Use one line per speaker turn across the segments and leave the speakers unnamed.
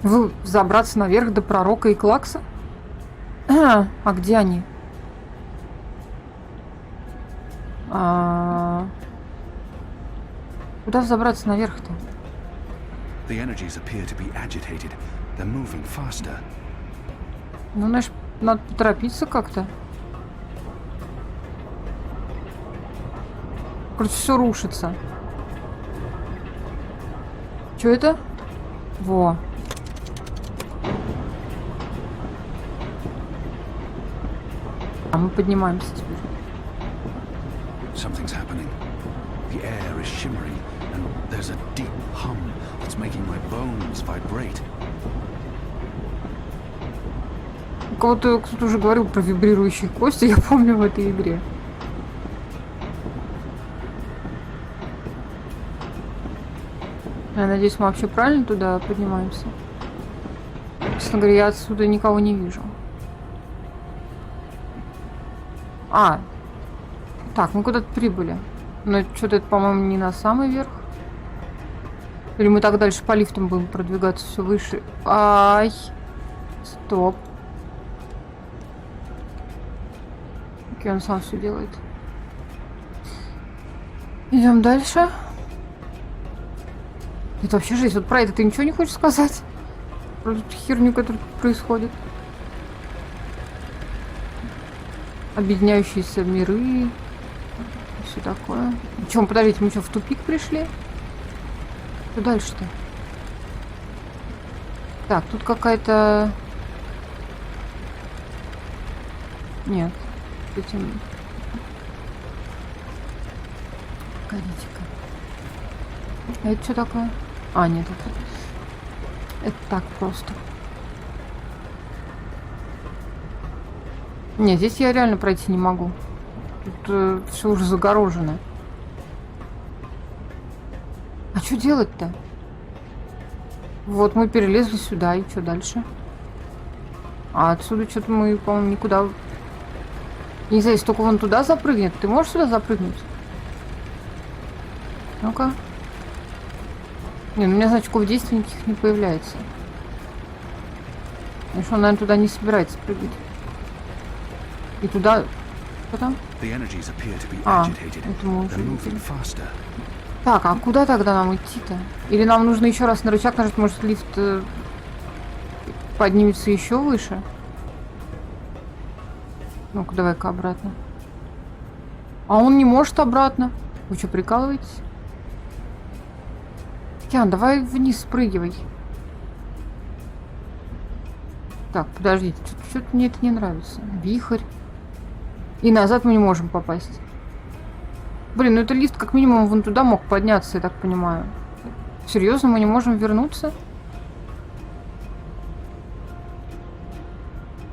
Вы забраться наверх до пророка и Клакса? А где они? Куда забраться наверх-то? Ну, знаешь, надо поторопиться как-то. Короче, все рушится. Что это? Во. А мы поднимаемся теперь.
Something's happening. The air is shimmering, and there's a deep hum that's making my bones vibrate.
У кого-то кто-то уже говорил про вибрирующие кости, я помню в этой игре. Я надеюсь, мы вообще правильно туда поднимаемся. Честно говоря, я отсюда никого не вижу. Так, мы куда-то прибыли. Но что-то это, по-моему, не на самый верх. Или мы так дальше по лифтам будем продвигаться все выше. Ай. Стоп. Окей, он сам все делает. Идем дальше. Это вообще жизнь. Вот про это ты ничего не хочешь сказать? Про эту херню, которая происходит. Объединяющиеся миры. Все такое. Чем, подождите, мы что, в тупик пришли? Что дальше-то? Так, тут какая-то... Нет. Этим... Погодите-ка. А это что такое? Нет, это так просто. Нет, здесь я реально пройти не могу. Тут все уже загорожено. А что делать-то? Вот мы перелезли сюда, и что дальше? А отсюда что-то мы, по-моему, никуда... Не знаю, если только вон туда запрыгнет. Ты можешь сюда запрыгнуть? Ну-ка. Не, ну у меня значков действий никаких не появляется. И что он, наверное, туда не собирается прыгать. И туда... Что там? Это мы уже видели. Так, а куда тогда нам идти-то? Или нам нужно еще раз на рычаг нажать, может лифт поднимется еще выше? Ну-ка, давай-ка обратно. А он не может обратно. Вы что, прикалываетесь? Киан, давай вниз спрыгивай. Так, подождите, что-то мне это не нравится. Вихрь. И назад мы не можем попасть. Блин, ну это лифт как минимум вон туда мог подняться, я так понимаю. Серьезно, мы не можем вернуться?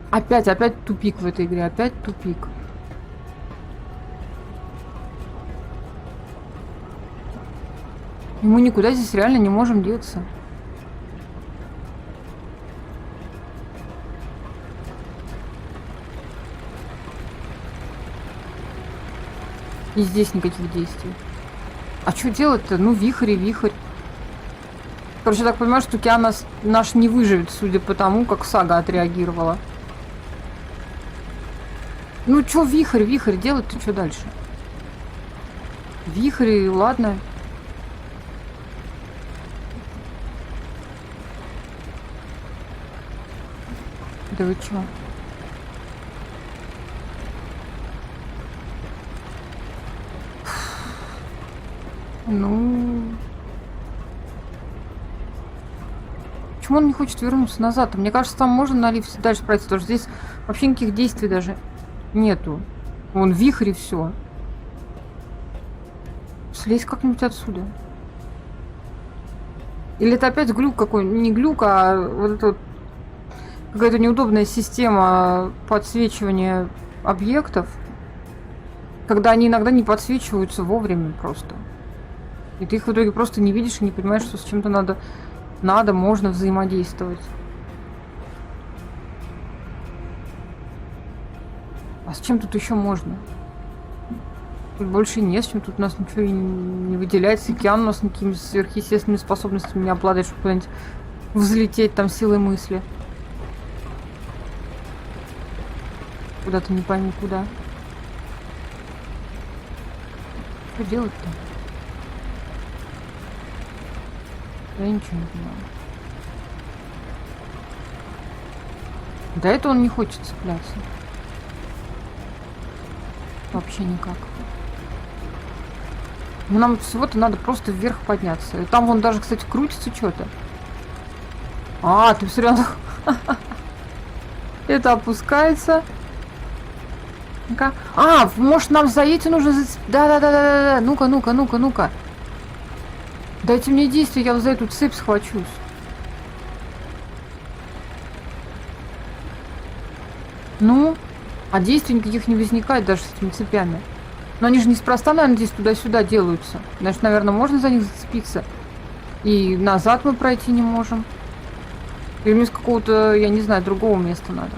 Опять тупик в этой игре, опять тупик. И мы никуда здесь реально не можем деться. И здесь никаких действий. А что делать-то? Ну, вихрь и вихрь. Короче, я так понимаю, что Киана наш не выживет, судя по тому, как Сага отреагировала. Ну, чё вихрь делать-то, что дальше? Вихрь, ладно. Да вы чё? Ну... Почему он не хочет вернуться назад? Мне кажется, там можно на лифте дальше пройти, потому что здесь вообще никаких действий даже нету. Вон вихрь и все. Слезь как-нибудь отсюда. Или это опять глюк какой? Не глюк, а вот это вот какая-то неудобная система подсвечивания объектов, когда они иногда не подсвечиваются вовремя просто. И ты их в итоге просто не видишь и не понимаешь, что с чем-то можно взаимодействовать. А с чем тут еще можно? Тут больше не с чем, тут у нас ничего и не выделяется. И Киан у нас никакими сверхъестественными способностями не обладает, чтобы куда-нибудь взлететь там силой мысли. Куда-то не пойми куда. Что делать-то? Я ничего не понимаю. До этого он не хочет цепляться. Вообще никак. Ну, нам всего-то надо просто вверх подняться. И там вон даже, кстати, крутится что-то. А, ты все равно... Это опускается. Ну-ка. А, может, нам за эти нужно... Да-да-да-да-да. Ну-ка, ну-ка, ну-ка, ну-ка. Дайте мне действие, я за эту цепь схвачусь. Ну, а действий никаких не возникает даже с этими цепями. Но они же неспроста, наверное, здесь туда-сюда делаются. Значит, наверное, можно за них зацепиться. И назад мы пройти не можем. Или мне с какого-то, я не знаю, другого места надо.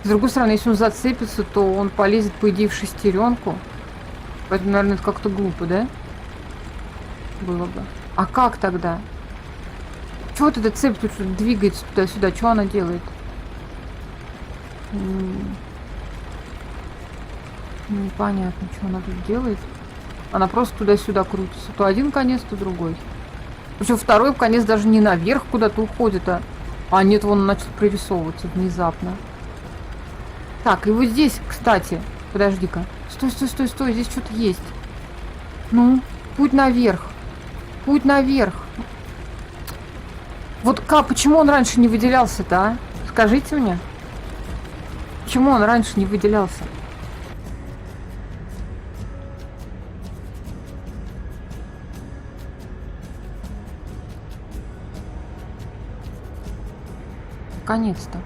С другой стороны, если он зацепится, то он полезет, по идее, в шестеренку. Поэтому, наверное, это как-то глупо, да? Было бы. А как тогда? Чего вот эта цепь тут двигается туда-сюда? Что она делает? Непонятно, что она тут делает. Она просто туда-сюда крутится. То один конец, то другой. Причем второй конец даже не наверх куда-то уходит, а нет, вон он начал прорисовываться внезапно. Так, и вот здесь, кстати, подожди-ка. Стой, стой, стой, стой, здесь что-то есть. Ну, путь наверх. Путь наверх. Вот как, почему он раньше не выделялся-то, а? Скажите мне. Почему он раньше не выделялся? Наконец-то.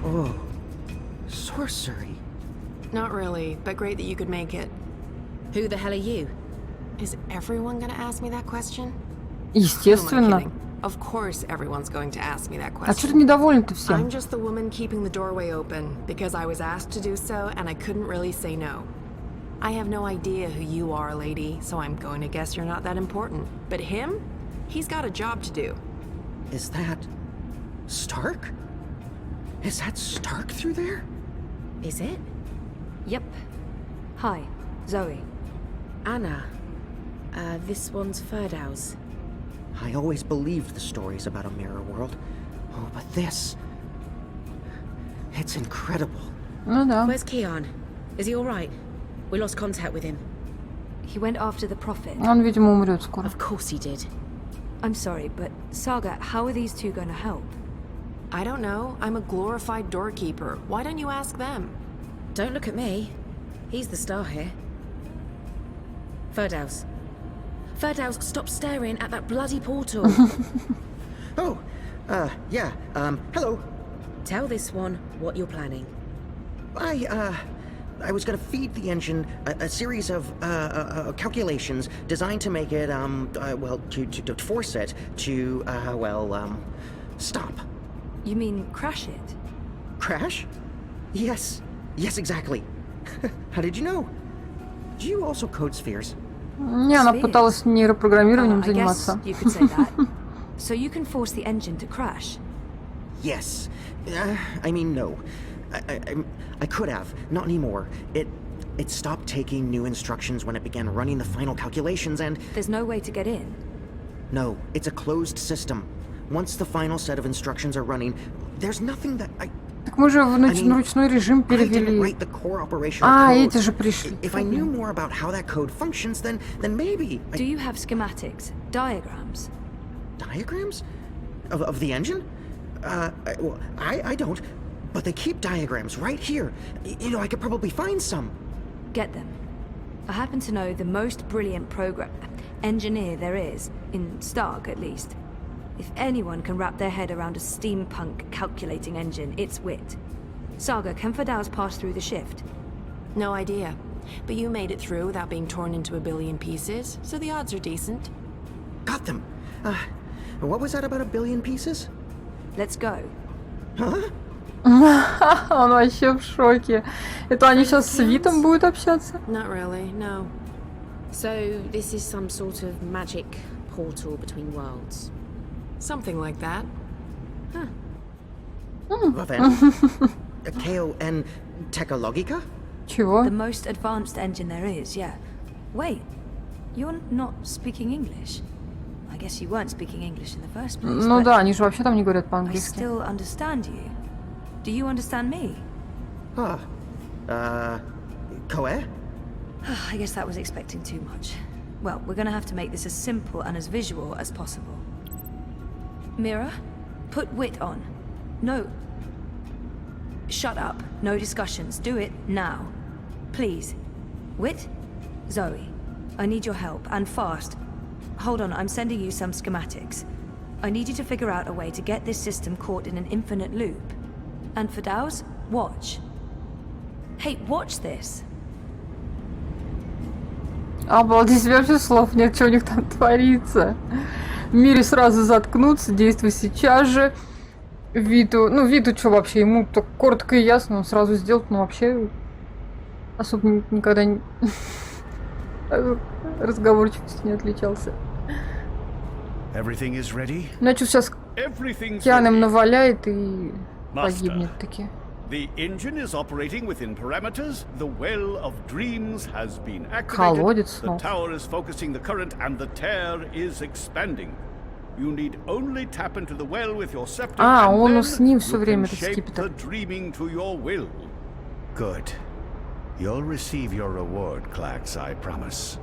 Oh, sorcery.
Not really, but great that you could make it.
Who the hell are you?
Is everyone gonna ask me that question?
Естественно.
Who am I kidding? Of course everyone's going to ask me that
А что ты
question.
недоволен-то всем?
I'm just the woman keeping the doorway open because I was asked to do so and I couldn't really say no. I have no idea who you are, lady, so I'm going to guess you're not that important. But him? He's got a job to do.
Is that Stark? Is that Stark through there?
Is it?
Yep. Hi, Zoe.
Anna. This one's Firdau's.
I always believed the stories about a mirror world. Oh, but this... It's incredible.
Ну да.
Where's Kian? Is he alright? We lost contact with him.
He went after the Prophet.
Он, видимо, умрет скоро.
Of course he did.
I'm sorry, but Saga, how are these two going to help?
I don't know. I'm a glorified doorkeeper. Why don't you ask them?
Don't look at me. He's the star here. Firdaus. Firdaus, stop staring at that bloody portal.
Oh, yeah, hello.
Tell this one what you're planning.
I was gonna feed the engine a series of, calculations designed to make it, well, to force it to, stop.
You mean crash it?
Crash? Yes, exactly. How did you know? Do you also code spheres?
Не, она пыталась нейропрограммированием
I
заниматься.
guess you could say that. So you can force the engine to crash?
Yes. I mean, no. I could have. Not anymore. It stopped taking new instructions when it began running the final calculations and...
There's no way to get in?
No, it's a closed system. Once the final set of instructions are running, there's nothing that I...
Так мы же в ручной режим
I didn't
перевели.
write the core operational
А,
code.
эти же пришли.
If I knew more about how that code functions, then maybe...
Do you have schematics, diagrams?
Diagrams? Of the engine? Well, I don't. But they keep diagrams right here. You know, I could probably find some.
Get them. I happen to know the most brilliant engineer there is, in Stark at least. If anyone can wrap their head around a steampunk calculating engine, it's Wit. Saga, can Firdaus pass through the shift?
No idea. But you made it through without being torn into a billion pieces, so the odds are decent.
Got them. What was that about a billion pieces?
Let's go.
Huh?
Он вообще в шоке. Это они сейчас с Витом будут общаться?
Not really, no.
So this is some sort of magic portal between worlds.
Something like that.
KON Technologica?
Чего?
The most advanced engine there is, yeah. Wait, you're not speaking English? I guess you weren't speaking English in the first place.
Ну
but
да, они же вообще там не говорят
I
по-английски.
still understand you. Do you understand me?
Koe?
I guess that was expecting too much. Well, we're gonna have to make this as simple and as visual as possible. Mira, put wit on. No. Shut up. No discussions. Do it now. Please. Wit? Zoe, I need your help, and fast. Hold on, I'm sending you some schematics. I need you to figure out a way to get this system caught in an infinite loop. And for Dows, watch. Hey, watch this.
Обалдеть, вообще слов нет, что у них там творится. В мире сразу заткнуться, действуй сейчас же. Виту, ну Виту что вообще, ему так коротко и ясно, он сразу сделал, но вообще особо никогда не... разговорчивостью не отличался.
Everything is ready?
Значит, сейчас
Everything's
Киана им
ready.
наваляет и
Master.
погибнет таки.
The engine is operating within parameters. The well of dreams has been
Колодец
activated.
снов.
The tower is focusing the current, and the tear is expanding. You need only tap into the well with your scepter,
А,
and
он
then
с ним
you
всё
can
время этот
shape
скипетр.
the dreaming to your will.
Good. You'll receive your reward, Clax, I promise.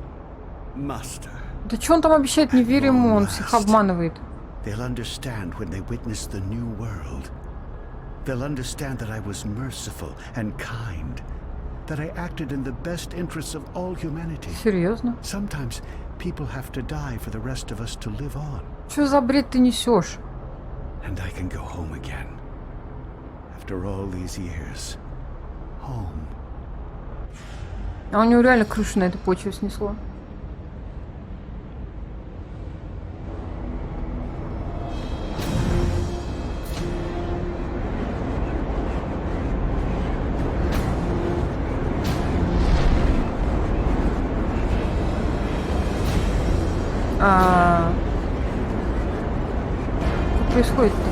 Master.
Да что он там обещает, не верь ему, он всех обманывает.
They'll understand when they witness the new world. They'll understand that I was merciful and kind, that I acted in the best interests of all humanity.
Серьезно?
Sometimes people have to die for the rest of us to live on.
Что за бред ты несешь?
And I can go home again. After all these years. Home.
А у него реально крышу на этой почве снесло. Что происходит-то?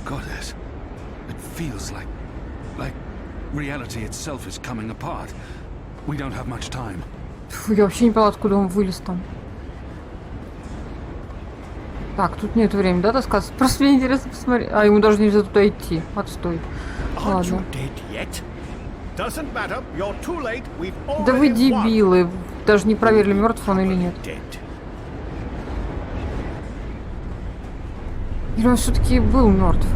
Goddess, it feels like reality itself is coming apart. We don't have much time.
Фу, я вообще не поняла, откуда он вылез там. Так, тут нет времени, да, таскаться? Просто мне интересно посмотреть. А, ему даже нельзя туда идти. Отстой.
Aren't you
Ладно.
dead yet? Doesn't matter. You're too late. We've
Да вы
already won.
дебилы. Даже не проверили, мертв он или нет.
Dead.
Или он все-таки был мертв?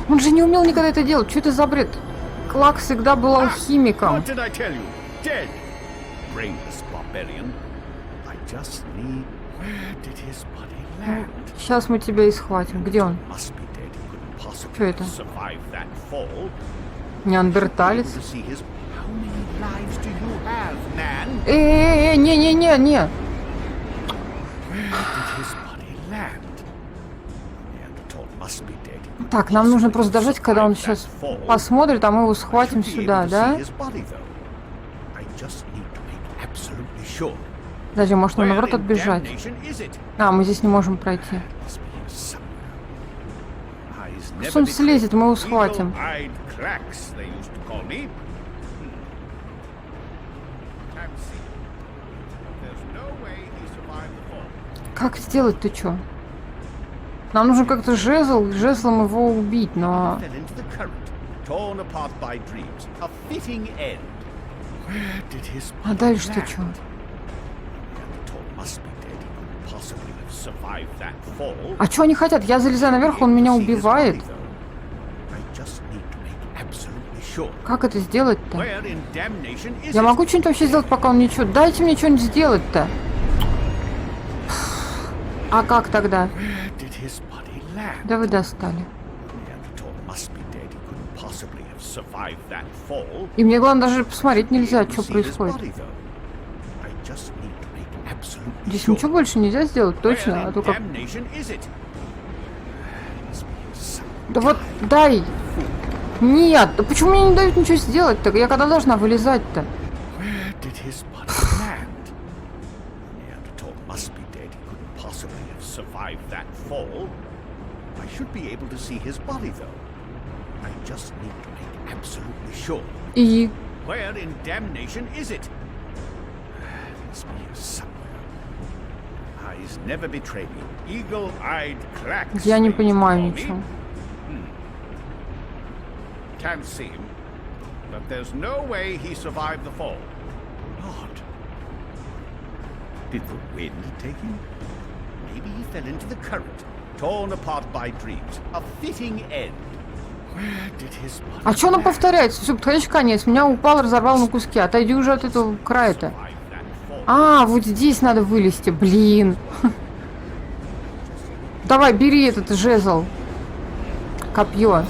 Он же не умел никогда это делать. Что это за бред? Клак всегда был алхимиком.
What did I tell you? Dead. Brainless barbarian. I just need. Where did his body land?
Сейчас мы тебя и схватим. Где он?
Must be dead. He couldn't possibly
Что это?
survive that fall.
Неандерталец?
To see his. How many lives do you have, man?
Не.
Where did his body land? Neanderthal must be dead. He couldn't
Так, нам нужно
possibly
просто дождать, когда он
survive
сейчас
that fall.
посмотрит, а мы его схватим
I should be
сюда,
able to
да?
see his body, though. I just need to make absolutely sure.
Подожди, может нам
Where
наоборот
in
отбежать?
damnation is it?
А, мы здесь не можем пройти.
Must be here somewhere. Eyes never
Что он
betray.
слезет, мы его схватим.
Eagle-eyed clacks, they used to call me. Can't see. There's no way he survived the fall.
Как сделать-то что? Нам нужно как-то жезлом его убить, но...
Fell into the current, torn apart by dreams. A fitting end. Where did his
А
body
дальше-то
land?
что?
Neanderthal must be dead. He couldn't possibly have survived that fall.
А что они хотят? Я залезаю наверх, он меня убивает. Как это сделать-то? Я могу что-нибудь вообще сделать, пока он ничего... Дайте мне что-нибудь сделать-то. А как тогда? Да вы достали.
survive that fall.
И мне главное даже посмотреть нельзя,
Able to
что
see his
происходит.
body, though. I just need to make absolutely
Здесь
sure.
ничего больше нельзя сделать,
Where
точно. А
in
то как...
damnation is it?
Да вот дай. Нет, да почему мне не дают ничего сделать-то? Я когда должна вылезать-то?
Where did his body land? Neanderthal must be dead. He couldn't possibly have survived that fall. I should be able to see his body, though. I just need to make absolutely sure.
И...
Where in damnation is it? Must be here somewhere. Eyes never betray me. Eagle-eyed clacks.
Я не
they
понимаю
call me.
ничего.
Can't see him, but there's no way he survived the fall. Odd. Did the wind take him? Maybe he fell into the current, torn apart by dreams. A fitting end. Where did his body
А что оно
land?
повторяется? Все, подходящий конец. Меня упал, разорвал на куски. Отойди уже от этого края-то.
Survived that fall.
А, вот здесь надо вылезти. Блин. Давай, бери этот жезл. Копье.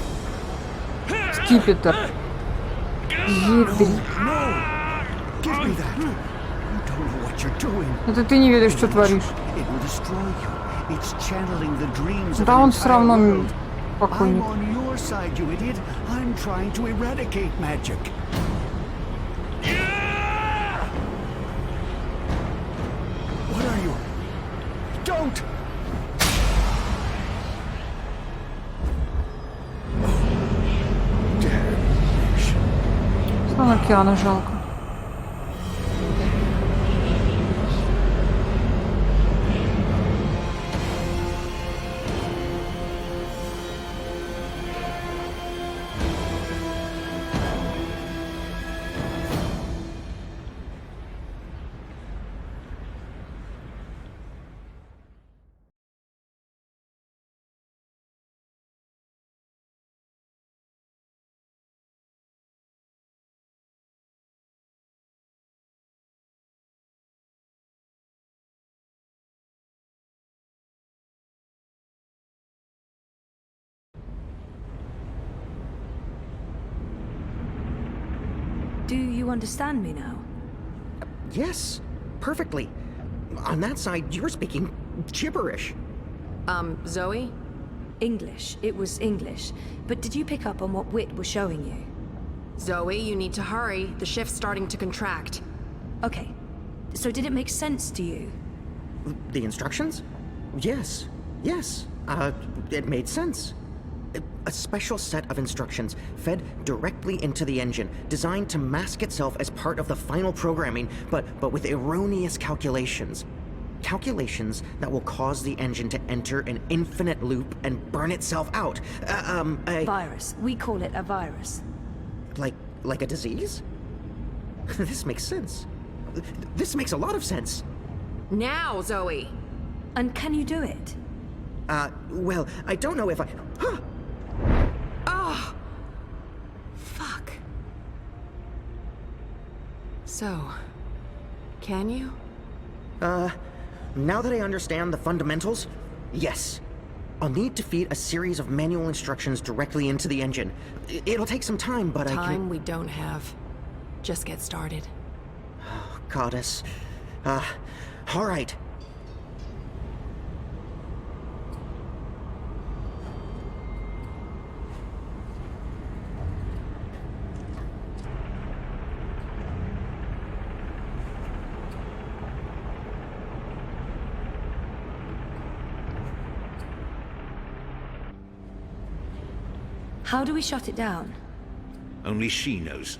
Скипетр. Едрить.
Give me that. You don't know what you're doing.
Это ты не ведаешь, что творишь.
It will destroy you. It's channeling the dreams of
Да
an
он все
entire
равно
world. I'm
покойник.
on your side, you idiot. I'm trying to eradicate magic. What are you? Don't!
Снова Киану жалко.
Do you understand me now?
Yes, perfectly. On that side, you're speaking gibberish.
Zoe?
English. It was English. But did you pick up on what Wit was showing you?
Zoe, you need to hurry. The shift's starting to contract.
Okay. So did it make sense to you?
The instructions? Yes, yes. It made sense. A special set of instructions fed directly into the engine, designed to mask itself as part of the final programming, but with erroneous calculations. Calculations that will cause the engine to enter an infinite loop and burn itself out.
Virus. We call it a virus.
Like a disease? This makes sense. This makes a lot of sense.
Now, Zoe!
And can you do it?
Well, I don't know if I... Huh!
Oh! Fuck. So, can you?
Now that I understand the fundamentals, yes. I'll need to feed a series of manual instructions directly into the engine. It'll take some time, but I can...
Time we don't have. Just get started.
Goddess. All right.
How do we shut it down?
Only she knows.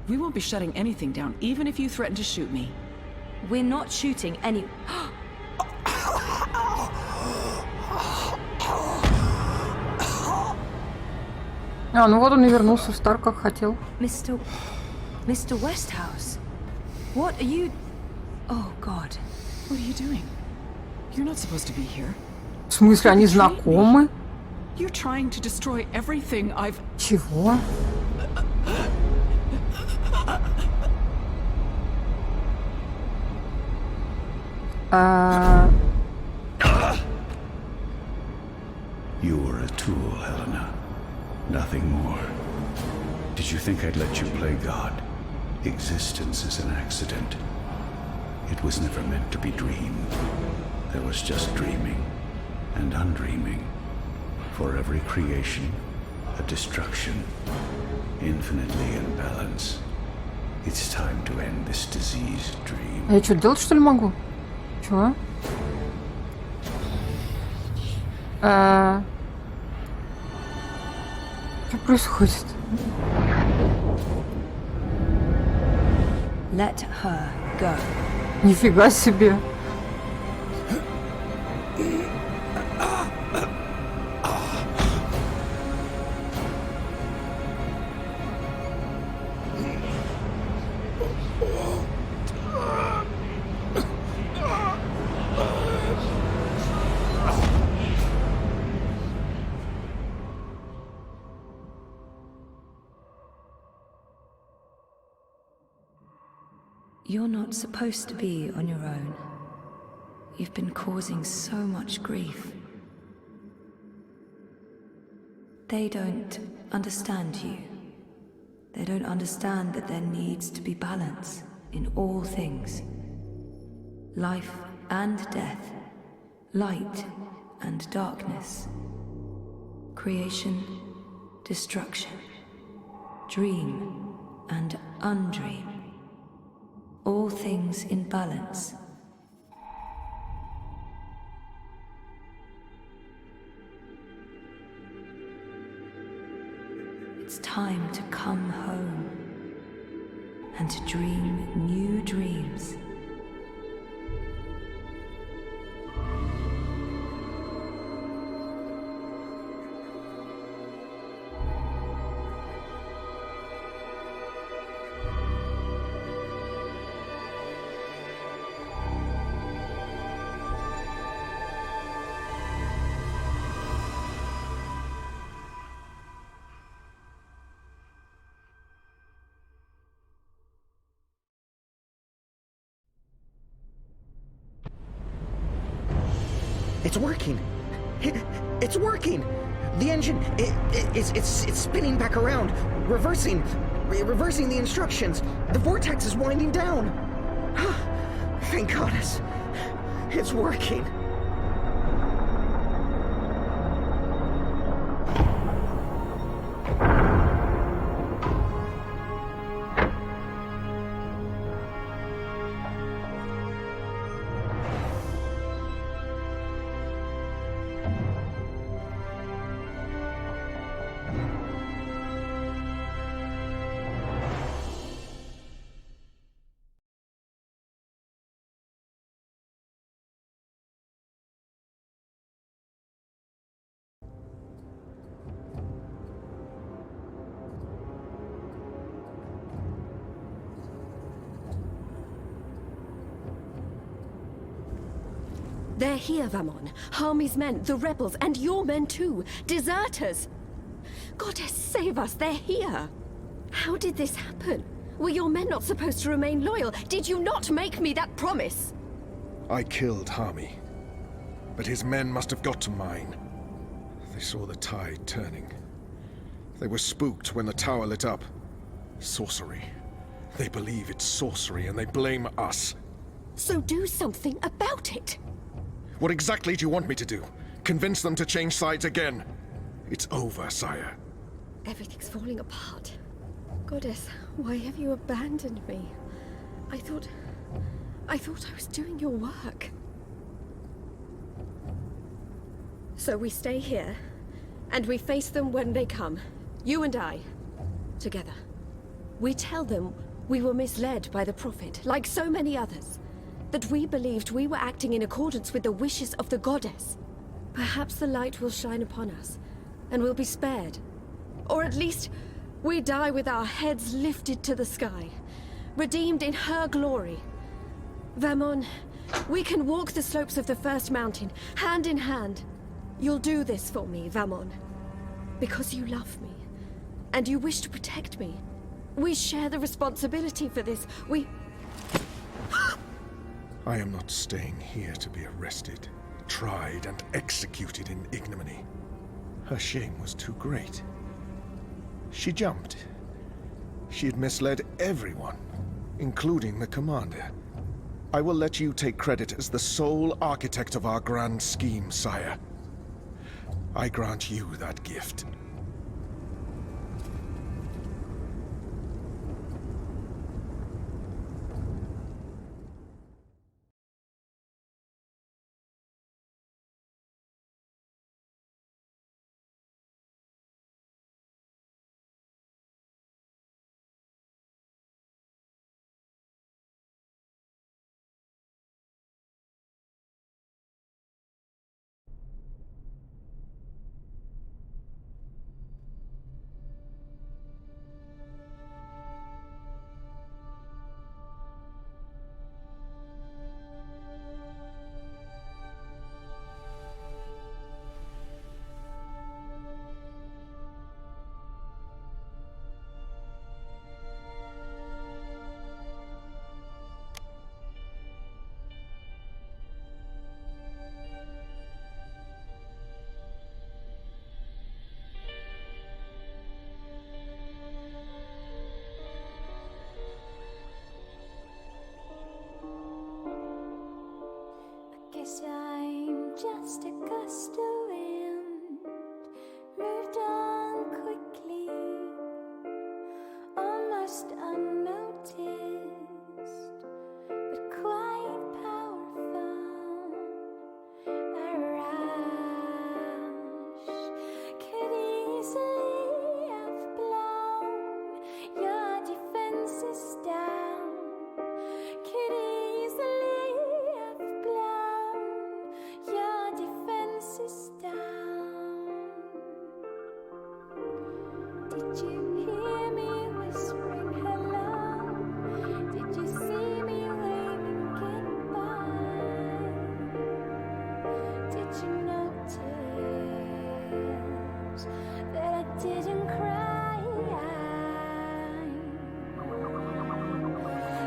We won't be shutting anything down, even if you threaten to shoot me.
We're not shooting any...
А, ну вот он и вернулся в Стар, как хотел.
Mr. Westhouse? What are you... Oh, God.
What are you doing? You're not supposed to be here.
В смысле, они знакомы?
You're trying to destroy everything I've...
Чего?
You were a tool, Helena. Nothing more. Did you think I'd let you play God? Existence is an accident. It was never meant to be dreamed. There was just dreaming and undreaming. For every creation, a destruction. Infinitely in balance. It's time to end this diseased dream.
А я что, делать что ли могу? Чего? Что происходит?
Let her go.
Нифига себе.
You're not supposed to be on your own. You've been causing so much grief. They don't understand you. They don't understand that there needs to be balance in all things. Life and death, light and darkness, creation, destruction, dream and undream. All things in balance. It's time to come home and to dream new dreams.
It's working! It's working! The engine, it's spinning back around, reversing the instructions. The vortex is winding down. Thank goddess. It's working.
They're here, Vamon. Harmy's men, the rebels, and your men too. Deserters! Goddess, save us, they're here! How did this happen? Were your men not supposed to remain loyal? Did you not make me that promise?
I killed Harmy. But his men must have got to mine. They saw the tide turning. They were spooked when the tower lit up. Sorcery. They believe it's sorcery and they blame us.
So do something about it!
What exactly do you want me to do? Convince them to change sides again? It's over, sire.
Everything's falling apart. Goddess, why have you abandoned me? I thought I was doing your work. So we stay here, and we face them when they come. You and I, together. We tell them we were misled by the Prophet, like so many others. That we believed we were acting in accordance with the wishes of the goddess. Perhaps the light will shine upon us, and we'll be spared. Or at least, we die with our heads lifted to the sky, redeemed in her glory. Vamon, we can walk the slopes of the first mountain, hand in hand. You'll do this for me, Vamon. Because you love me, and you wish to protect me. We share the responsibility for this.
I am not staying here to be arrested, tried, and executed in ignominy. Her shame was too great. She jumped. She had misled everyone, including the commander. I will let you take credit as the sole architect of our grand scheme, sire. I grant you that gift.
Guess I'm just a gust of wind, moved on quickly, almost unnoticed, but quite powerful. A rush could easily have blown your defenses down, could easily have blown your defenses down. Did you hear me whispering hello? Did you see me waving goodbye? Did you notice that I didn't cry?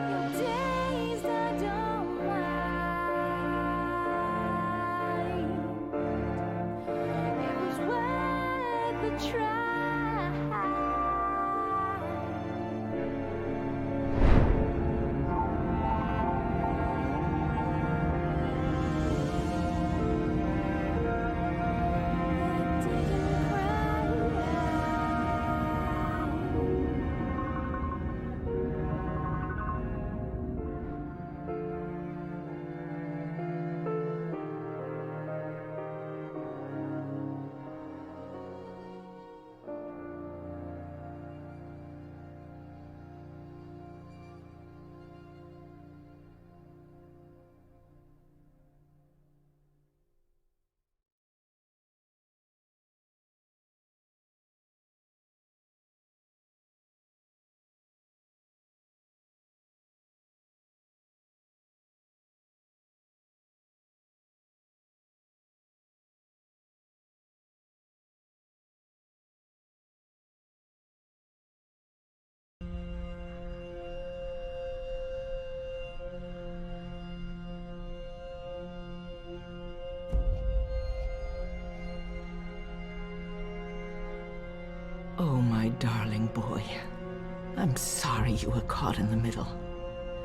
Your days I don't mind. It was worth a try.
Oh, my darling boy. I'm sorry you were caught in the middle.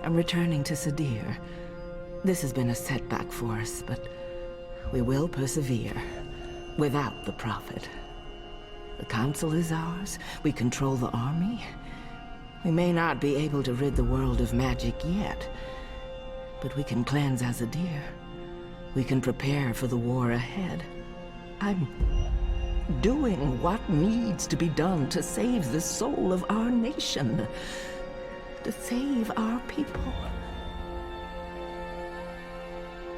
I'm returning to Sadir. This has been a setback for us, but we will persevere without the Prophet. The Council is ours. We control the army. We may not be able to rid the world of magic yet, but we can cleanse Azadir. We can prepare for the war ahead. I'm doing what needs to be done to save the soul of our nation, to save our people,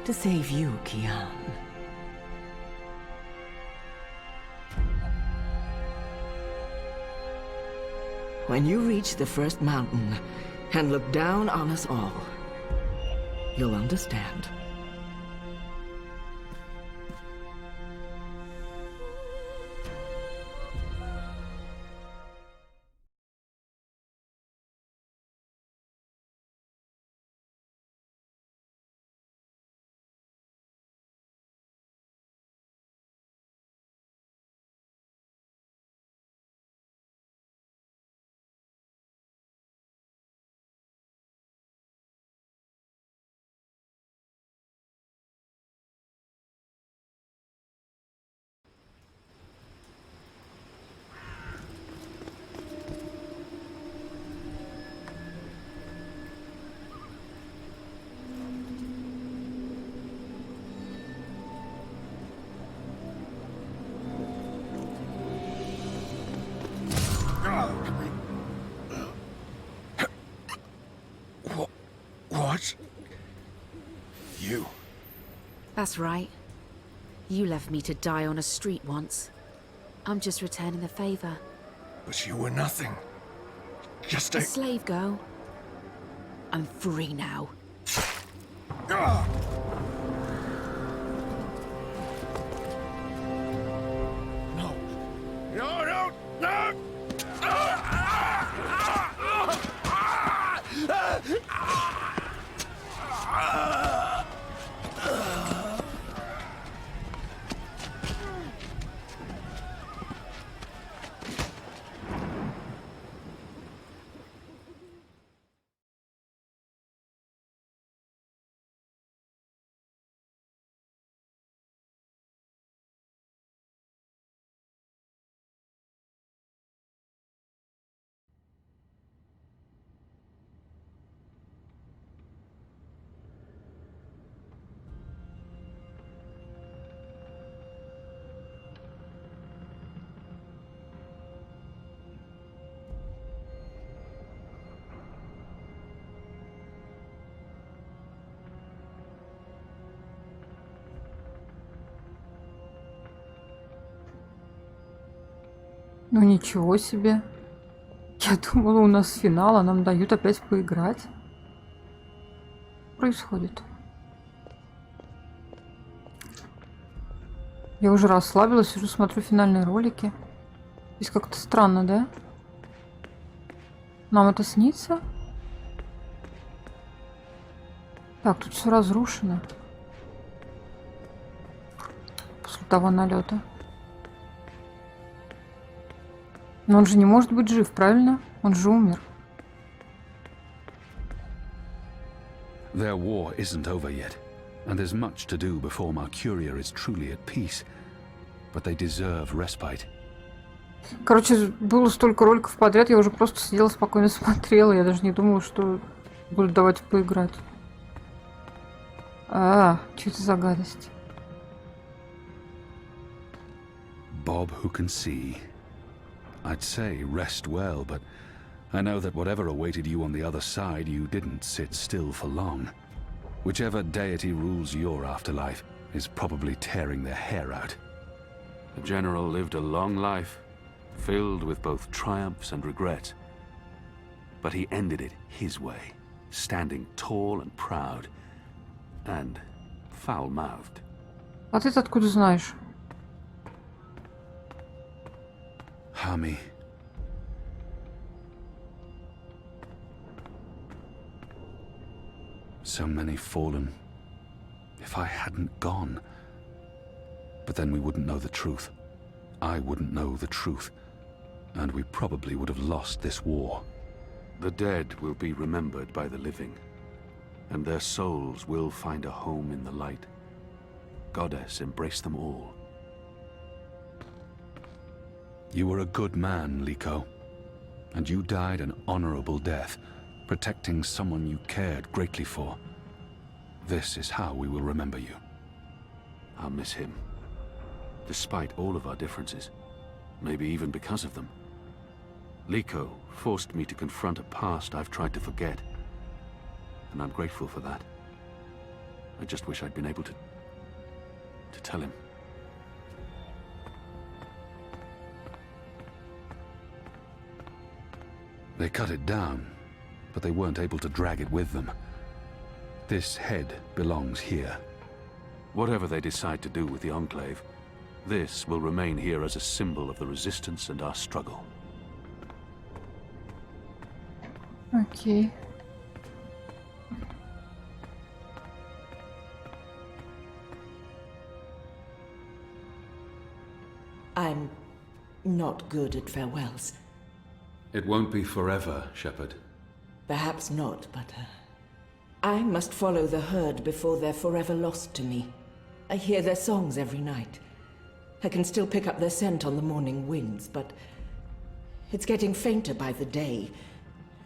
to save you, Kian. When you reach the first mountain and look down on us all, you'll understand.
That's right. You left me to die on a street once. I'm just returning the favor.
But you were nothing. Just
A
a...
slave girl. I'm free now.
Ah! No. No, no, no!
Ну ничего себе. Я думала, у нас финал, а нам дают опять поиграть. Что происходит? Я уже расслабилась, уже смотрю финальные ролики. Здесь как-то странно, да? Нам это снится? Так, тут все разрушено. После того налета. Но он же не может быть жив, правильно? Он же умер.
Their war isn't over yet, and there's much to do before Mercuria is truly at peace. But they deserve respite.
Короче, было столько роликов подряд, я уже просто сидела спокойно смотрела. Я даже не думала, что будут давать поиграть. Что это за гадость?
Bob who can see. I'd say rest well, but I know that whatever awaited you on the other side, you didn't sit still for long. Whichever deity rules your afterlife is probably tearing their hair out. The general lived a long life, filled with both triumphs and regrets. But he ended it his way, standing tall and proud, and foul-mouthed.
А ты откуда знаешь?
Hami. So many fallen. If I hadn't gone. But then we wouldn't know the truth. I wouldn't know the truth. And we probably would have lost this war. The dead will be remembered by the living. And their souls will find a home in the light. Goddess, embrace them all. You were a good man, Liko. And you died an honorable death, protecting someone you cared greatly for. This is how we will remember you. I'll miss him. Despite all of our differences. Maybe even because of them. Liko forced me to confront a past I've tried to forget. And I'm grateful for that. I just wish I'd been able to tell him. They cut it down, but they weren't able to drag it with them. This head belongs here. Whatever they decide to do with the Enclave, this will remain here as a symbol of the resistance and our struggle.
Okay.
I'm not good at farewells.
It won't be forever, Shepherd.
Perhaps not, but I must follow the herd before they're forever lost to me. I hear their songs every night. I can still pick up their scent on the morning winds, but it's getting fainter by the day,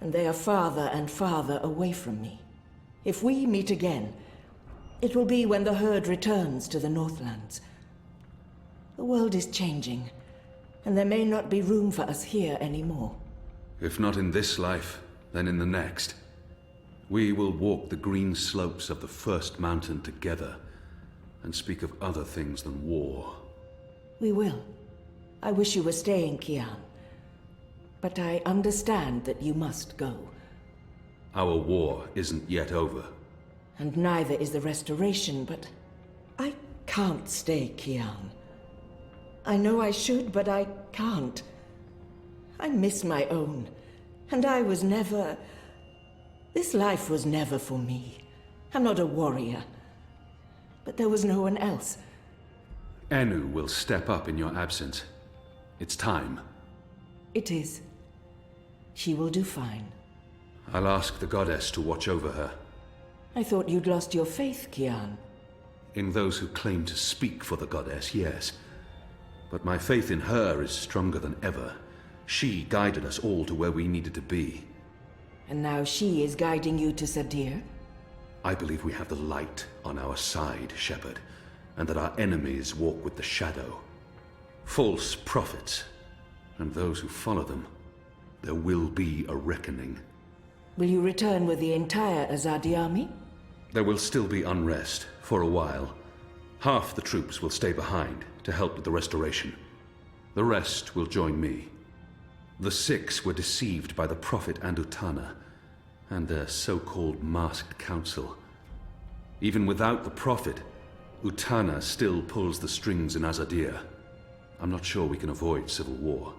and they are farther and farther away from me. If we meet again, it will be when the herd returns to the Northlands. The world is changing, and there may not be room for us here anymore.
If not in this life, then in the next. We will walk the green slopes of the first mountain together, and speak of other things than war.
We will. I wish you were staying, Kian. But I understand that you must go.
Our war isn't yet over.
And neither is the restoration, but I can't stay, Kian. I know I should, but I can't. I miss my own, and I was never... This life was never for me. I'm not a warrior. But there was no one else.
Enu will step up in your absence. It's time.
It is. She will do fine.
I'll ask the goddess to watch over her.
I thought you'd lost your faith, Kian.
In those who claim to speak for the goddess, yes. But my faith in her is stronger than ever. She guided us all to where we needed to be.
And now she is guiding you to Sadir?
I believe we have the light on our side, Shepherd, and that our enemies walk with the shadow. False prophets, and those who follow them. There will be a reckoning.
Will you return with the entire Azadi army?
There will still be unrest, for a while. Half the troops will stay behind to help with the restoration. The rest will join me. The 6 were deceived by the Prophet and Utana, and their so-called masked council. Even without the Prophet, Utana still pulls the strings in Azadir. I'm not sure we can avoid civil war.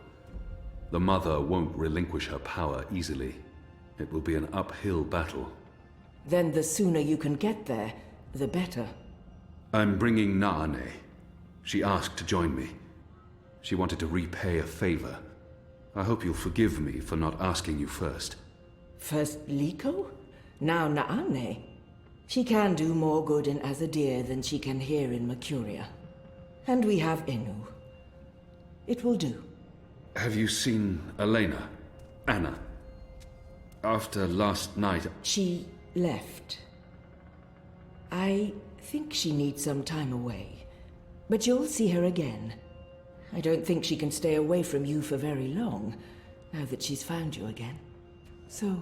The Mother won't relinquish her power easily. It will be an uphill battle.
Then the sooner you can get there, the better.
I'm bringing Naane. She asked to join me. She wanted to repay a favor. I hope you'll forgive me for not asking you first.
First Liko, now Naane. She can do more good in Azadir than she can here in Mercuria. And we have Enu. It will do.
Have you seen Elena? Anna? After last night...
She left. I think she needs some time away. But you'll see her again. I don't think she can stay away from you for very long, now that she's found you again. So...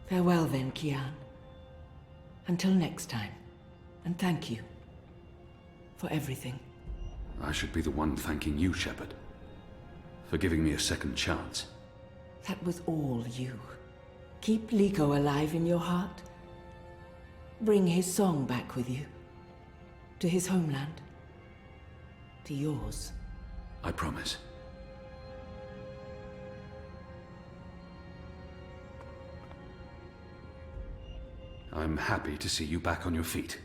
Farewell then, Kian. Until next time. And thank you. For everything.
I should be the one thanking you, Shepherd. For giving me a second chance.
That was all you. Keep Liko alive in your heart. Bring his song back with you. To his homeland. To yours.
I promise. I'm happy to see you back on your feet.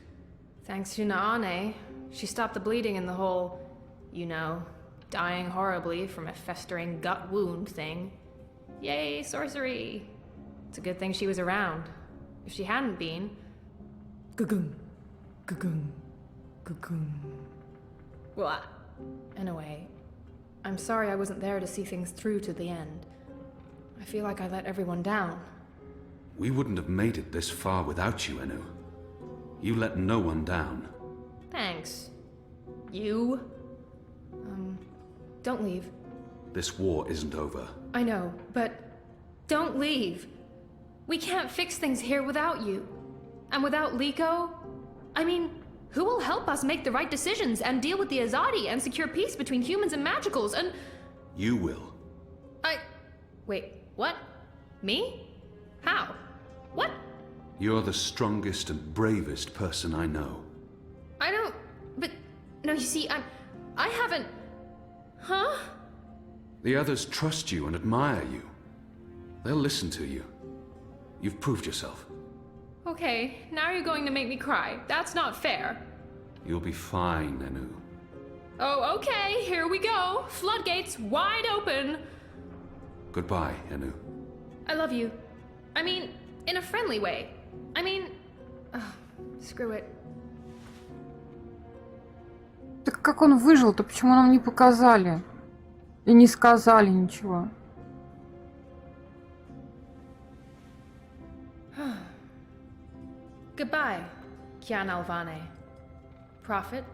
Thanks to Naane, she stopped the bleeding and the whole, you know, dying horribly from a festering gut wound thing. Yay, sorcery! It's a good thing she was around. If she hadn't been... Gugum. Gugum. Gugum. Well, in a way, I'm sorry I wasn't there to see things through to the end. I feel like I let everyone down.
We wouldn't have made it this far without you, Enu. You let no one down.
Thanks. You? Don't leave.
This war isn't over.
I know, but don't leave. We can't fix things here without you. And without Liko? I mean, who will help us make the right decisions and deal with the Azadi and secure peace between humans and magicals and...
You will.
Wait, what? Me? How? What?
You're the strongest and bravest person I know.
I don't... But... No, you see, I haven't... Huh?
The others trust you and admire you. They'll listen to you. You've proved yourself.
Okay, now you're going to make me cry. That's not fair.
You'll be fine, Enu.
Oh, okay, here we go. Floodgates wide open.
Goodbye, Enu.
I love you. I mean, in a friendly way. I mean... screw it.
Так как он выжил-то? Почему нам не показали? И не сказали ничего?
Goodbye, Kiana Alvane. Prophet,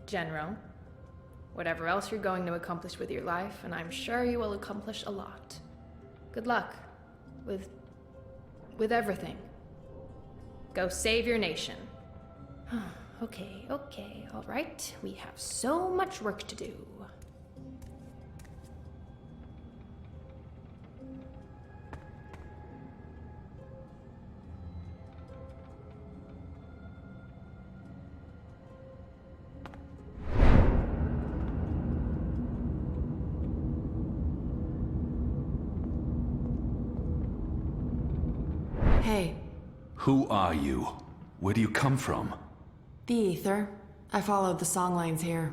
General, whatever else you're going to accomplish with your life, and I'm sure you will accomplish a lot. Good luck. With everything. Go save your nation. Okay, all right. We have so much work to do.
Hey.
Who are you? Where do you come from?
The ether. I followed the songlines here.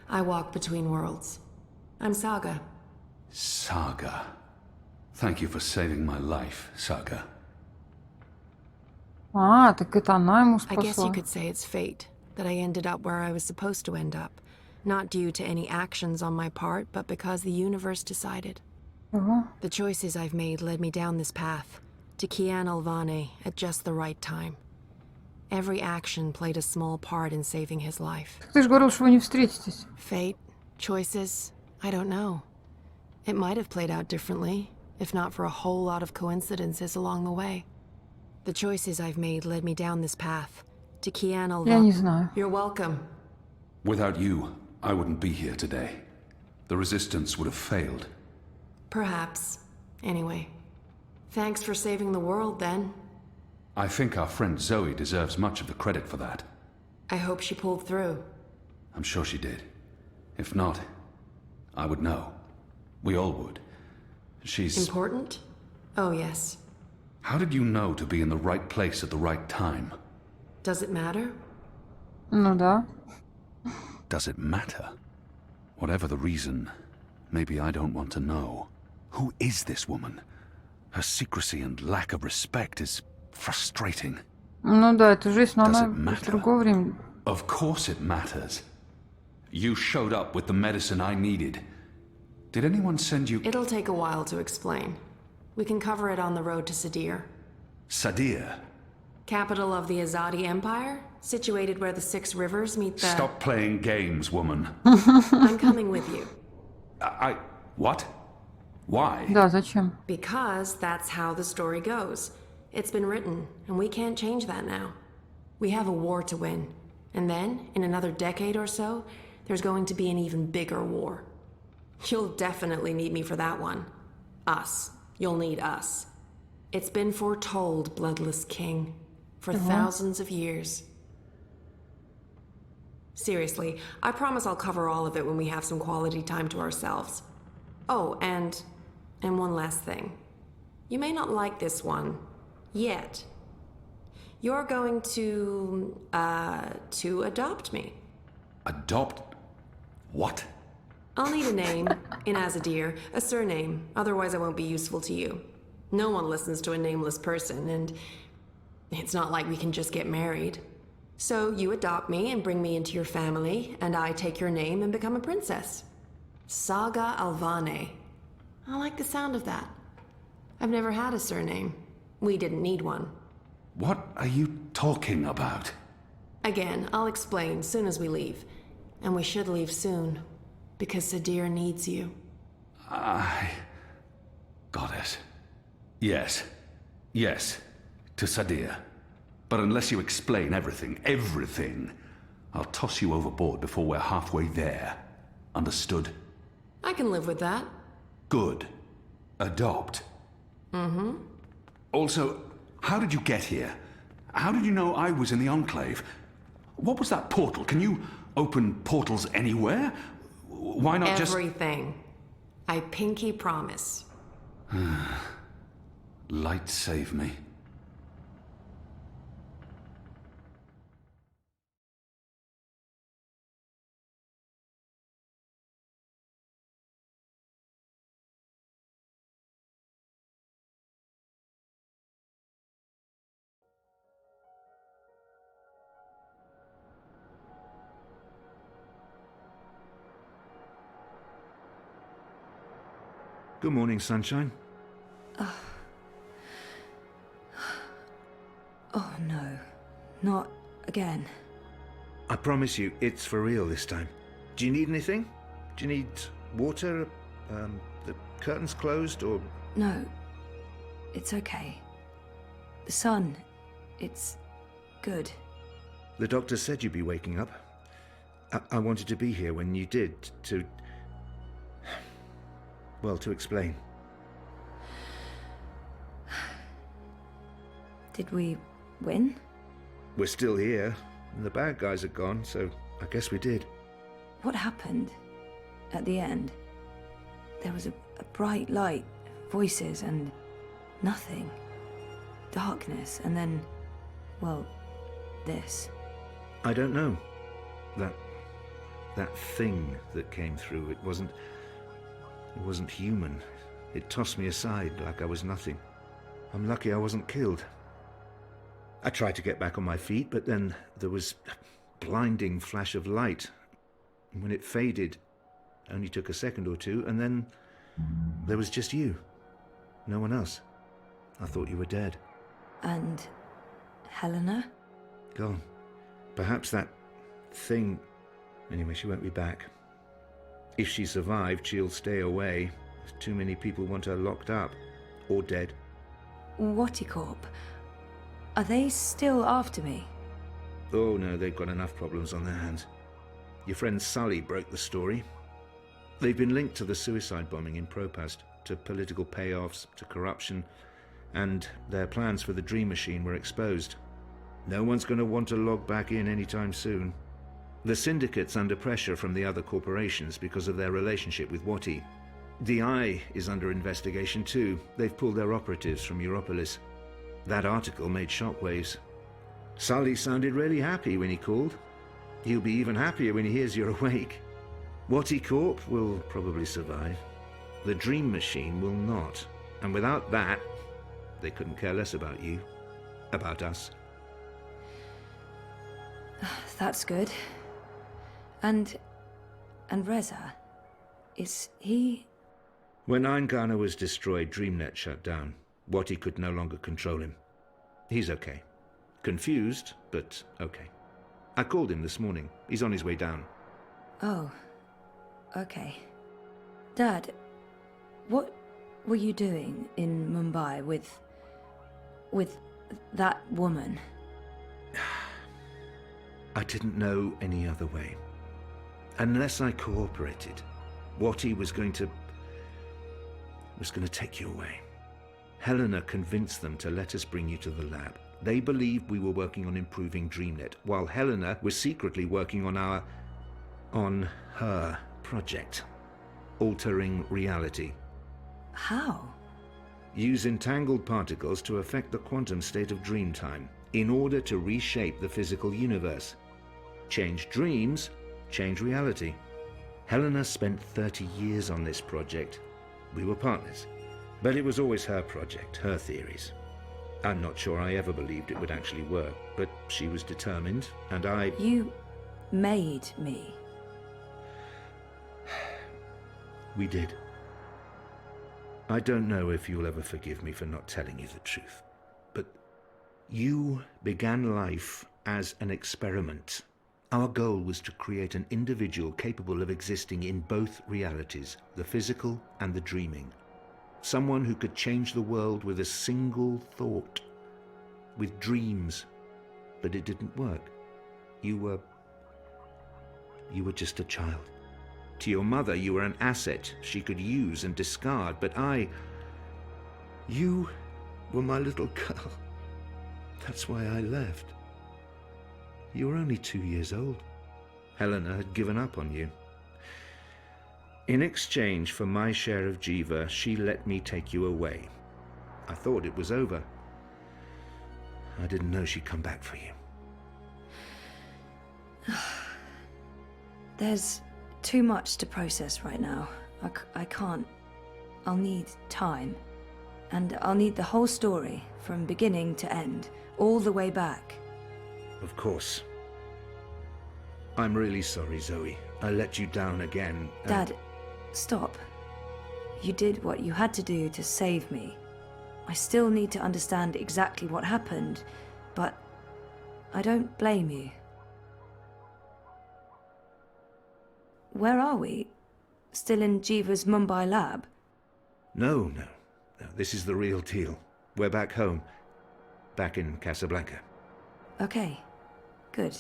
I walk between worlds. I'm Saga.
Saga. Thank you for saving my life, Saga.
А, так это она ему
I guess
спасла.
you could say it's fate that I ended up where I was supposed to end up. Not due to any actions on my part, but because the universe decided.
Ага.
The choices I've made led me down this path, to Kiana Alvane at just the right time. Every action played a small part in saving his life.
Ты же говорил, что вы не встретитесь.
Fate, choices, I don't know. It might have played out differently, if not for a whole lot of coincidences along the way. The choices I've made led me down this path, to Kiana
Я не
Alvane.
знаю.
You're welcome.
Without you, I wouldn't be here today. The resistance would have failed.
Perhaps. Anyway. Thanks for saving the world, then.
I think our friend Zoe deserves much of the credit for that.
I hope she pulled through.
I'm sure she did. If not, I would know. We all would. She's...
Important? Oh, yes.
How did you know to be in the right place at the right time?
Does it matter?
Ну да.
Does it matter? Whatever the reason, maybe I don't want to know. Who is this woman? Her secrecy and lack of respect is frustrating.
Ну да, это жизнь, но
Does
она
it
из
matter?
другого времени.
Of course it matters. You showed up with the medicine I needed. Did anyone send you...
It'll take a while to explain. We can cover it on the road to Sadir.
Sadir?
Capital of the Azadi Empire, situated where the 6 rivers meet the...
Stop playing games, woman.
I'm coming with you.
What? Why?
Да, зачем?
Because that's how the story goes. It's been written, and we can't change that now. We have a war to win. And then, in another decade or so, there's going to be an even bigger war. You'll definitely need me for that one. Us. You'll need us. It's been foretold, Bloodless King, for thousands of years. Seriously, I promise I'll cover all of it when we have some quality time to ourselves. Oh, and one last thing. You may not like this one yet. You're going to adopt me.
Adopt? What?
I'll need a name in Azadir, a surname, otherwise I won't be useful to you. No one listens to a nameless person, and it's not like we can just get married. So you adopt me and bring me into your family, and I take your name and become a princess. Saga Alvane. I like the sound of that. I've never had a surname. We didn't need one.
What are you talking about?
Again, I'll explain soon as we leave. And we should leave soon, because Sadir needs you.
Got it. Yes. Yes. To Sadir. But unless you explain everything, I'll toss you overboard before we're halfway there. Understood?
I can live with that.
Good. Adopt.
Mm-hmm.
Also, how did you get here? How did you know I was in the Enclave? What was that portal? Can you open portals anywhere? Why not just...
Everything. I pinky promise.
Light save me.
Good morning, sunshine.
Oh no, not again.
I promise you, it's for real this time. Do you need anything? Do you need water? The curtains closed, or
No. It's okay. The sun, it's good.
The doctor said you'd be waking up. I wanted to be here when you did, to... well, to explain.
Did we win?
We're still here, and the bad guys are gone, so I guess we did.
What happened at the end? There was a bright light, voices, and nothing. Darkness, and then, well, this.
I don't know. That thing that came through, it wasn't human. It tossed me aside like I was nothing. I'm lucky I wasn't killed. I tried to get back on my feet, but then there was a blinding flash of light. And when it faded, it only took a second or two, and then there was just you. No one else. I thought you were dead.
And Helena?
Gone. Perhaps that thing... Anyway, she won't be back. If she survived, she'll stay away. Too many people want her locked up. Or dead.
Watticorp. Are they still after me?
Oh no, they've got enough problems on their hands. Your friend Sully broke the story. They've been linked to the suicide bombing in Propast, to political payoffs, to corruption, and their plans for the Dream Machine were exposed. No one's going to want to log back in anytime soon. The Syndicate's under pressure from the other corporations because of their relationship with Wati. The Eye is under investigation too. They've pulled their operatives from Europolis. That article made shockwaves. Sully sounded really happy when he called. He'll be even happier when he hears you're awake. Watticorp will probably survive. The Dream Machine will not. And without that, they couldn't care less about you. About us.
That's good. And Reza, is he...
When Eingana was destroyed, DreamNet shut down. Wati could no longer control him. He's okay. Confused, but okay. I called him this morning. He's on his way down.
Oh, okay. Dad, what were you doing in Mumbai with that woman?
I didn't know any other way. Unless I cooperated, Wati was going to take you away. Helena convinced them to let us bring you to the lab. They believed we were working on improving DreamNet, while Helena was secretly working on her project, altering reality.
How?
Use entangled particles to affect the quantum state of dreamtime in order to reshape the physical universe. Change dreams, change reality. Helena spent 30 years on this project. We were partners. But it was always her project, her theories. I'm not sure I ever believed it would actually work, but she was determined, and I...
You made me.
We did. I don't know if you'll ever forgive me for not telling you the truth, but you began life as an experiment. Our goal was to create an individual capable of existing in both realities, the physical and the dreaming. Someone who could change the world with a single thought, with dreams. But it didn't work. You were just a child. To your mother, you were an asset she could use and discard, but you were my little girl. That's why I left. You were only 2 years old. Helena had given up on you. In exchange for my share of Jiva, she let me take you away. I thought it was over. I didn't know she'd come back for you.
There's too much to process right now. I can't. I'll need time. And I'll need the whole story, from beginning to end, all the way back.
Of course. I'm really sorry, Zoe. I let you down again.
Dad, stop. You did what you had to do to save me. I still need to understand exactly what happened, but I don't blame you. Where are we? Still in Jiva's Mumbai lab?
No. This is the real deal. We're back home. Back in Casablanca.
Okay, good.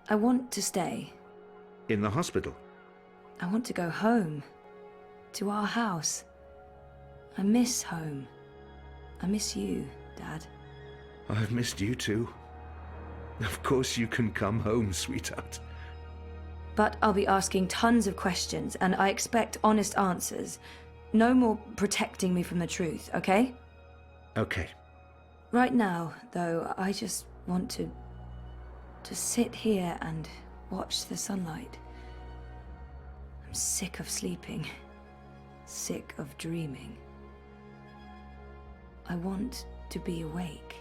I want to stay.
In the hospital?
I want to go home. To our house. I miss home. I miss you, Dad.
I've missed you too. Of course you can come home, sweetheart.
But I'll be asking tons of questions, and I expect honest answers. No more protecting me from the truth, okay?
Okay.
Right now, though, I just want to sit here and watch the sunlight. I'm sick of sleeping. Sick of dreaming. I want to be awake.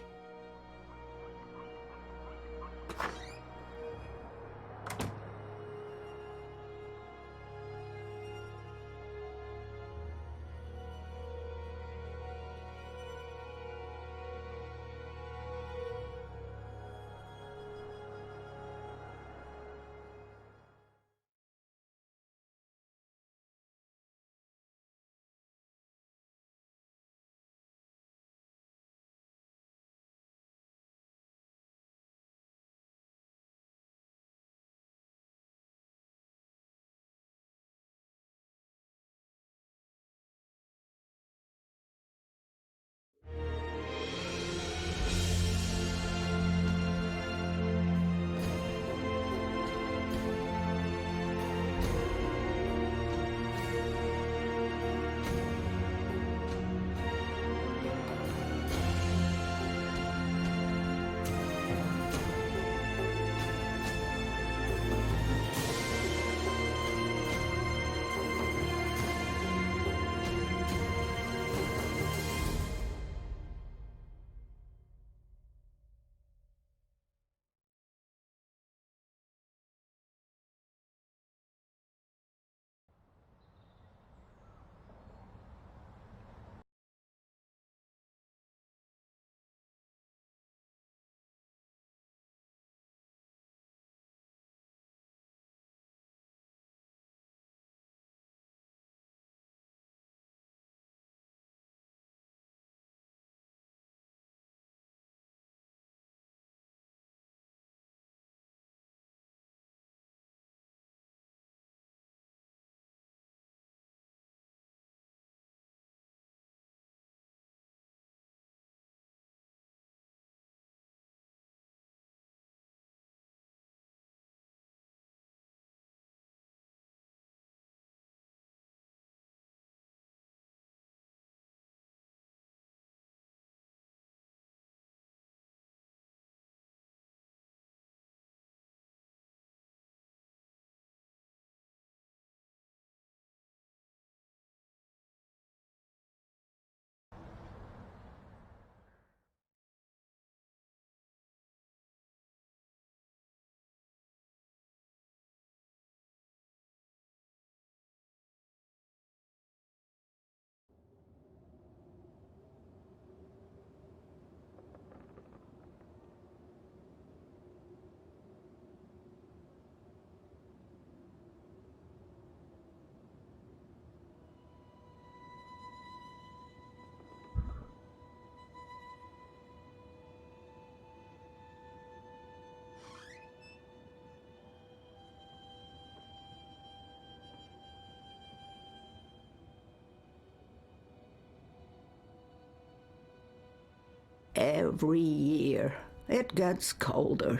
Every year, it gets colder.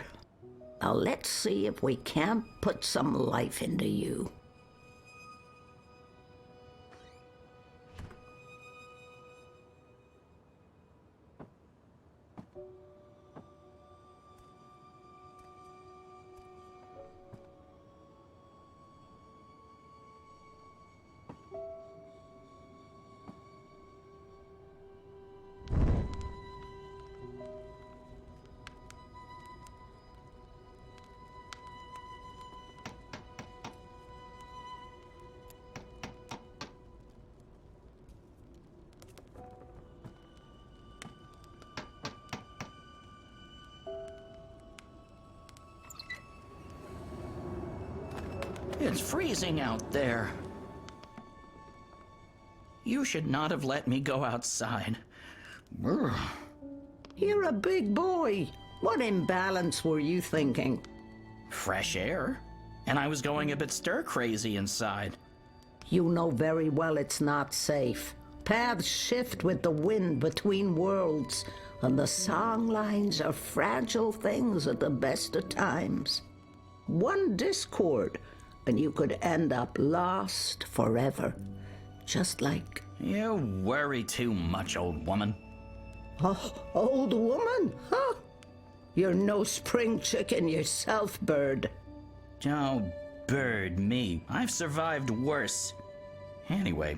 Now let's see if we can't put some life into you.
It's freezing out there. You should not have let me go outside. Brr.
You're a big boy. What imbalance were you thinking?
Fresh air. And I was going a bit stir-crazy inside.
You know very well it's not safe. Paths shift with the wind between worlds, and the song lines are fragile things at the best of times. One discord, and you could end up lost forever. Just like...
You worry too much, old woman.
Oh, old woman? Huh? You're no spring chicken yourself, Bird.
Oh, Bird, me. I've survived worse. Anyway,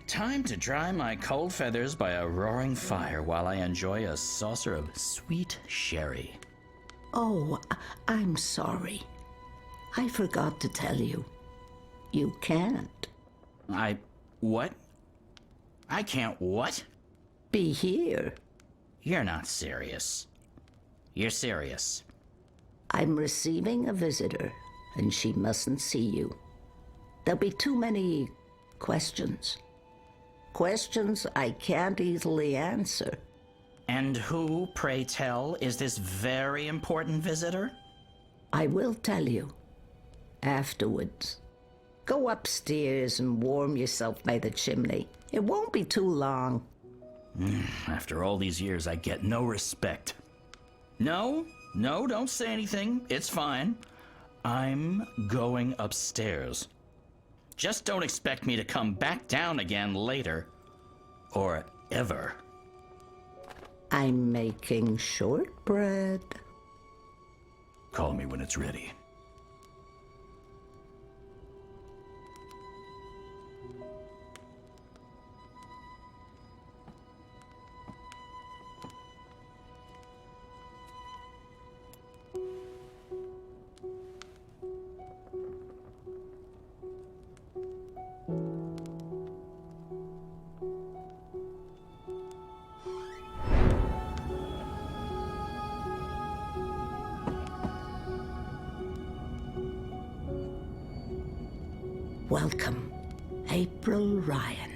time to dry my cold feathers by a roaring fire while I enjoy a saucer of sweet sherry.
Oh, I'm sorry. I forgot to tell you. You can't.
What? I can't what?
Be here.
You're not serious. You're serious.
I'm receiving a visitor, and she mustn't see you. There'll be too many questions. Questions I can't easily answer.
And who, pray tell, is this very important visitor?
I will tell you. Afterwards. Go upstairs and warm yourself by the chimney. It won't be too long.
After all these years, I get no respect. No, don't say anything. It's fine. I'm going upstairs. Just don't expect me to come back down again later. Or ever.
I'm making shortbread.
Call me when it's ready.
Welcome, April Ryan.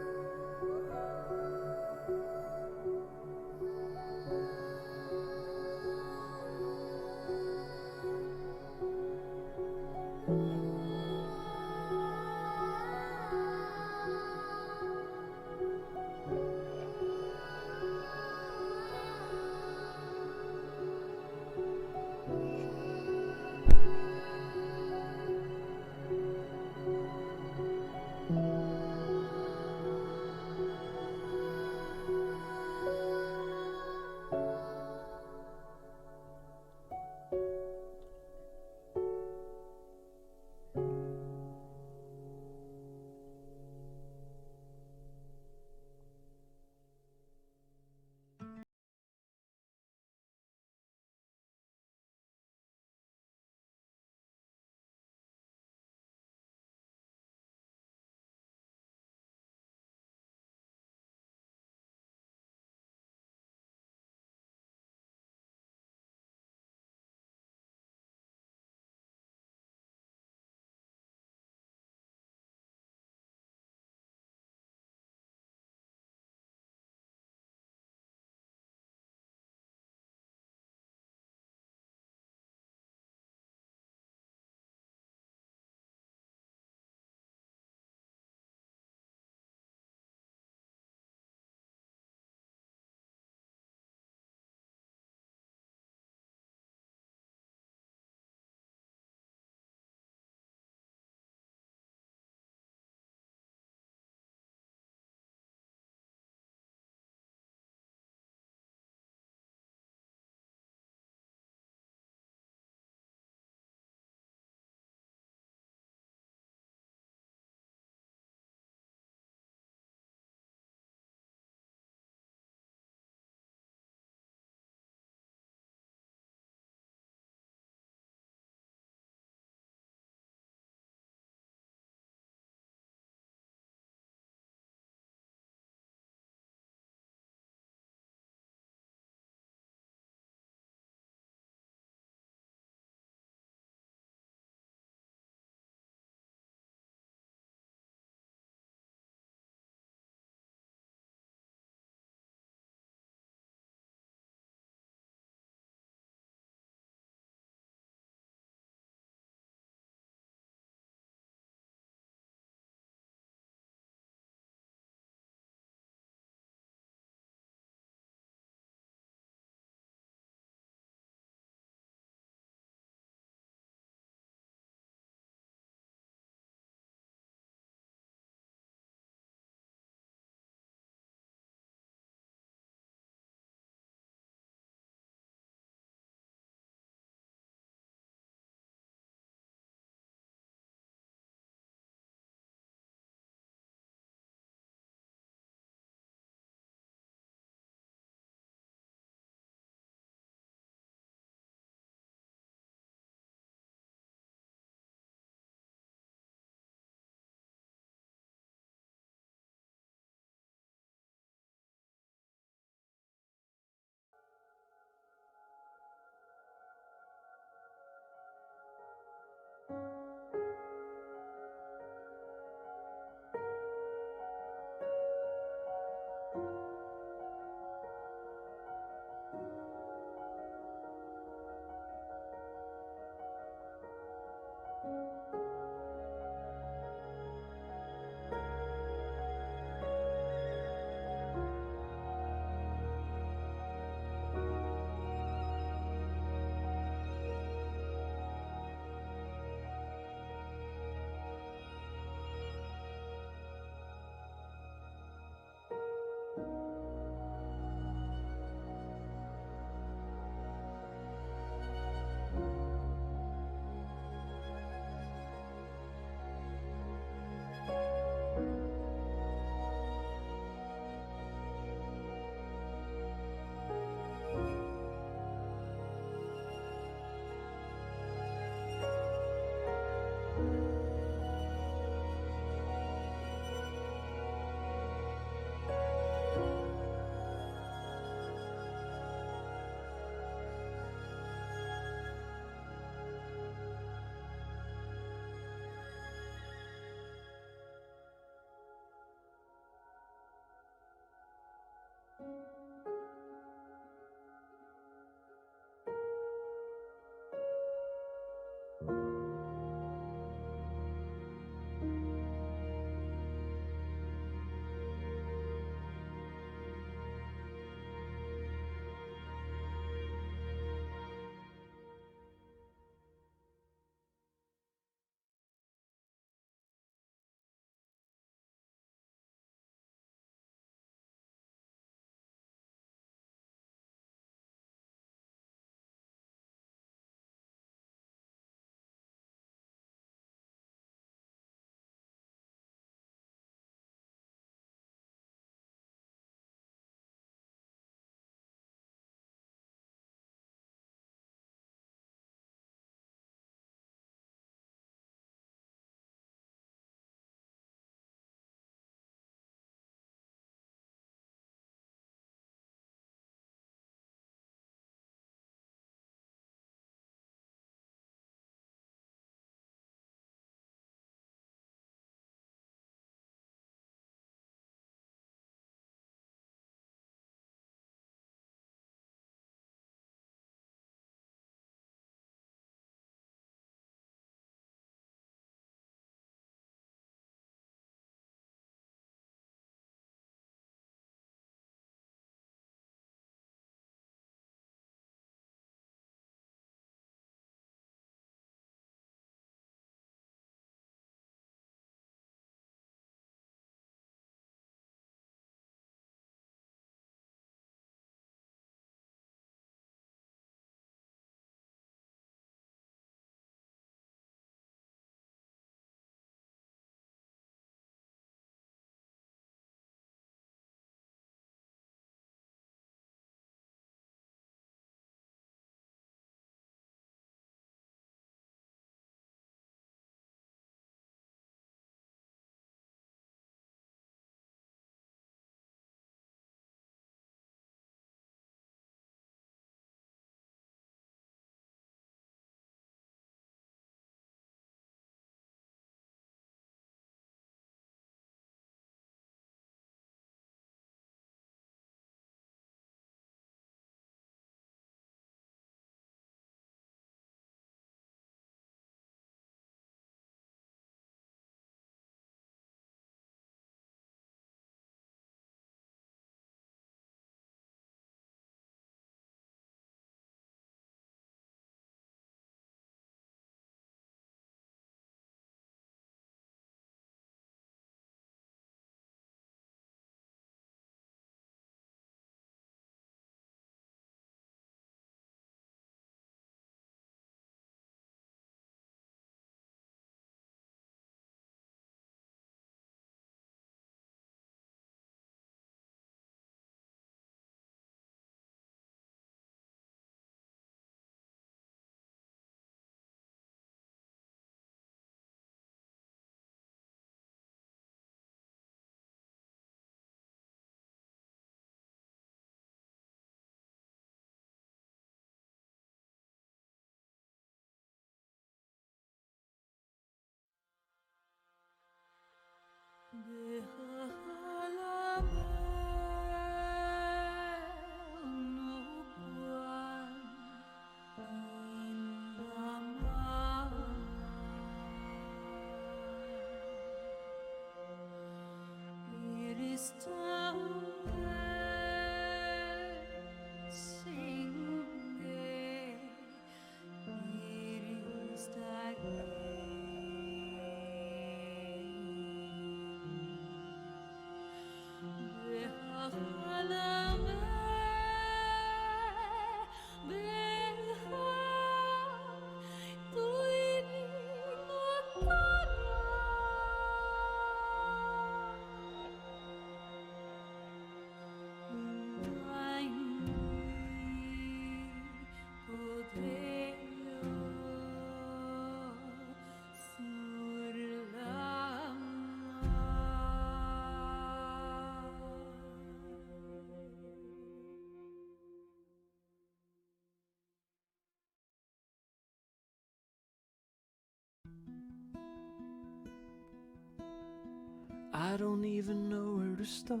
I don't even know where to start.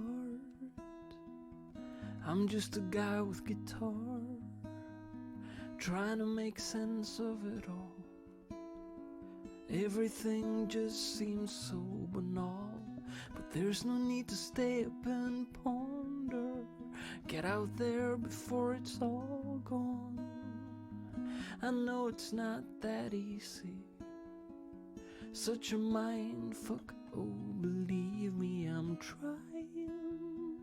I'm just a guy with guitar, trying to make sense of it all. Everything just seems so banal, but there's no need to stay up and ponder. Get out there before it's all gone. I know it's not that easy, such a mind fuck. Oh, believe me, I'm trying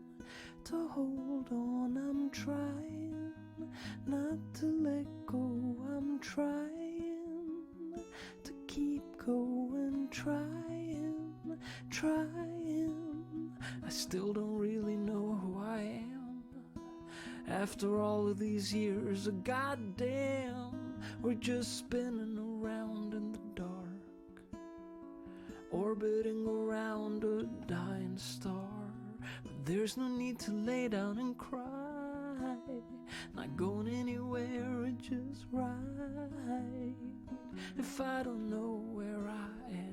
to hold on. I'm trying not to let go. I'm trying to keep going. Trying. I still don't really know who I am. After all of these years of goddamn, we're just spinning around in the dark, orbiting around a dying star. But there's no need to lay down and cry, not going anywhere, it's just right. If I don't know where I am,